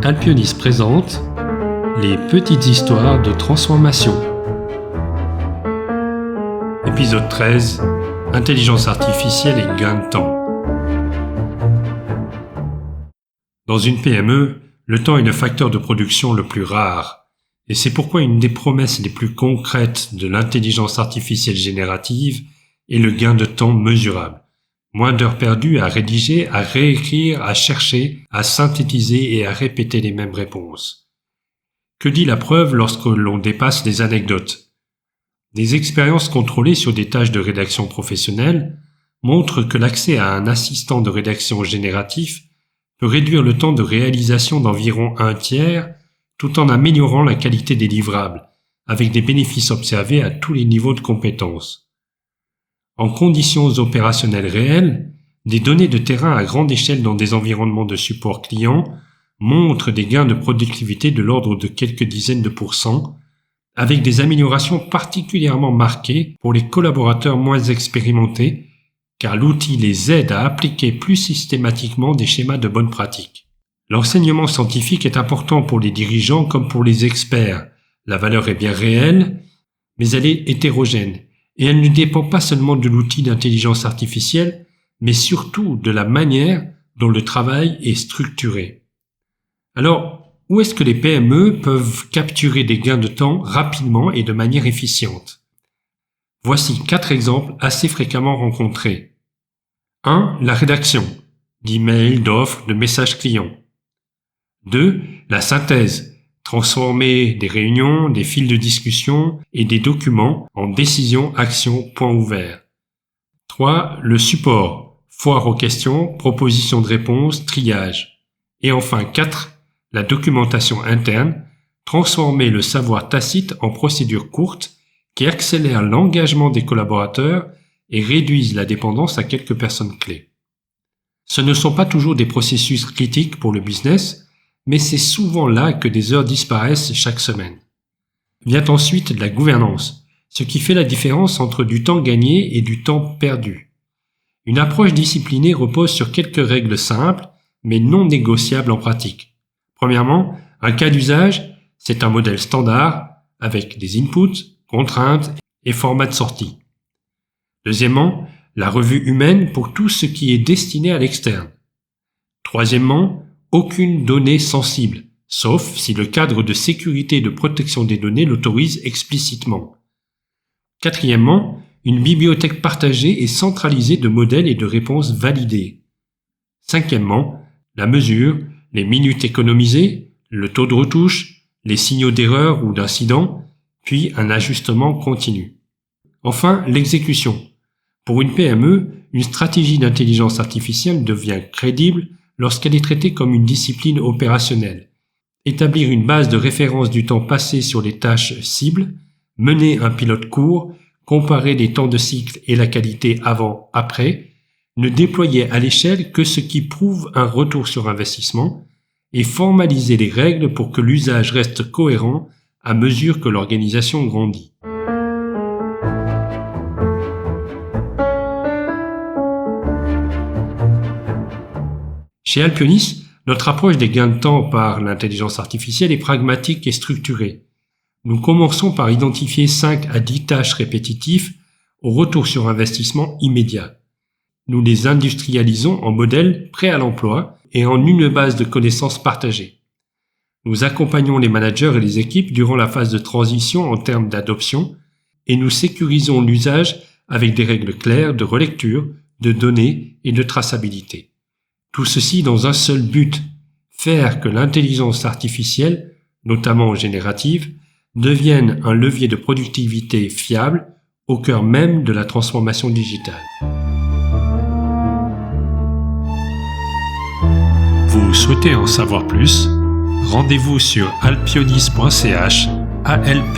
Alpionis présente les petites histoires de transformation. Épisode 13, Intelligence artificielle et gain de temps. Dans une PME, le temps est le facteur de production le plus rare, et c'est pourquoi une des promesses les plus concrètes de l'intelligence artificielle générative est le gain de temps mesurable. Moins d'heures perdues à rédiger, à réécrire, à chercher, à synthétiser et à répéter les mêmes réponses. Que dit la preuve lorsque l'on dépasse les anecdotes ? Des expériences contrôlées sur des tâches de rédaction professionnelle montrent que l'accès à un assistant de rédaction génératif peut réduire le temps de réalisation d'environ 1/3 tout en améliorant la qualité des livrables, avec des bénéfices observés à tous les niveaux de compétences. En conditions opérationnelles réelles, des données de terrain à grande échelle dans des environnements de support client montrent des gains de productivité de l'ordre de quelques dizaines de %, avec des améliorations particulièrement marquées pour les collaborateurs moins expérimentés, car l'outil les aide à appliquer plus systématiquement des schémas de bonne pratique. L'enseignement scientifique est important pour les dirigeants comme pour les experts. La valeur est bien réelle, mais elle est hétérogène. Et elle ne dépend pas seulement de l'outil d'intelligence artificielle, mais surtout de la manière dont le travail est structuré. Alors, où est-ce que les PME peuvent capturer des gains de temps rapidement et de manière efficiente ? Voici 4 exemples assez fréquemment rencontrés. 1. La rédaction, d'emails, d'offres, de messages clients. 2. La synthèse. Transformer des réunions, des fils de discussion et des documents en décisions, actions, points ouverts. 3. Le support, foire aux questions, propositions de réponses, triage. Et enfin 4. La documentation interne, transformer le savoir tacite en procédures courtes qui accélèrent l'engagement des collaborateurs et réduisent la dépendance à quelques personnes clés. Ce ne sont pas toujours des processus critiques pour le business, mais c'est souvent là que des heures disparaissent chaque semaine. Vient ensuite la gouvernance, ce qui fait la différence entre du temps gagné et du temps perdu. Une approche disciplinée repose sur quelques règles simples, mais non négociables en pratique. Premièrement, un cas d'usage, c'est un modèle standard avec des inputs, contraintes et formats de sortie. Deuxièmement, la revue humaine pour tout ce qui est destiné à l'externe. Troisièmement, aucune donnée sensible, sauf si le cadre de sécurité et de protection des données l'autorise explicitement. Quatrièmement, une bibliothèque partagée et centralisée de modèles et de réponses validées. Cinquièmement, la mesure, les minutes économisées, le taux de retouche, les signaux d'erreur ou d'incident, puis un ajustement continu. Enfin, l'exécution. Pour une PME, une stratégie d'intelligence artificielle devient crédible lorsqu'elle est traitée comme une discipline opérationnelle. Établir une base de référence du temps passé sur les tâches cibles, mener un pilote court, comparer les temps de cycle et la qualité avant-après, ne déployer à l'échelle que ce qui prouve un retour sur investissement et formaliser les règles pour que l'usage reste cohérent à mesure que l'organisation grandit. Chez Alpionis, notre approche des gains de temps par l'intelligence artificielle est pragmatique et structurée. Nous commençons par identifier 5 à 10 tâches répétitives au retour sur investissement immédiat. Nous les industrialisons en modèles prêts à l'emploi et en une base de connaissances partagées. Nous accompagnons les managers et les équipes durant la phase de transition en termes d'adoption et nous sécurisons l'usage avec des règles claires de relecture, de données et de traçabilité. Tout ceci dans un seul but, faire que l'intelligence artificielle, notamment générative, devienne un levier de productivité fiable au cœur même de la transformation digitale. Vous souhaitez en savoir plus ? Rendez-vous sur alpionis.ch, alpionys.ch.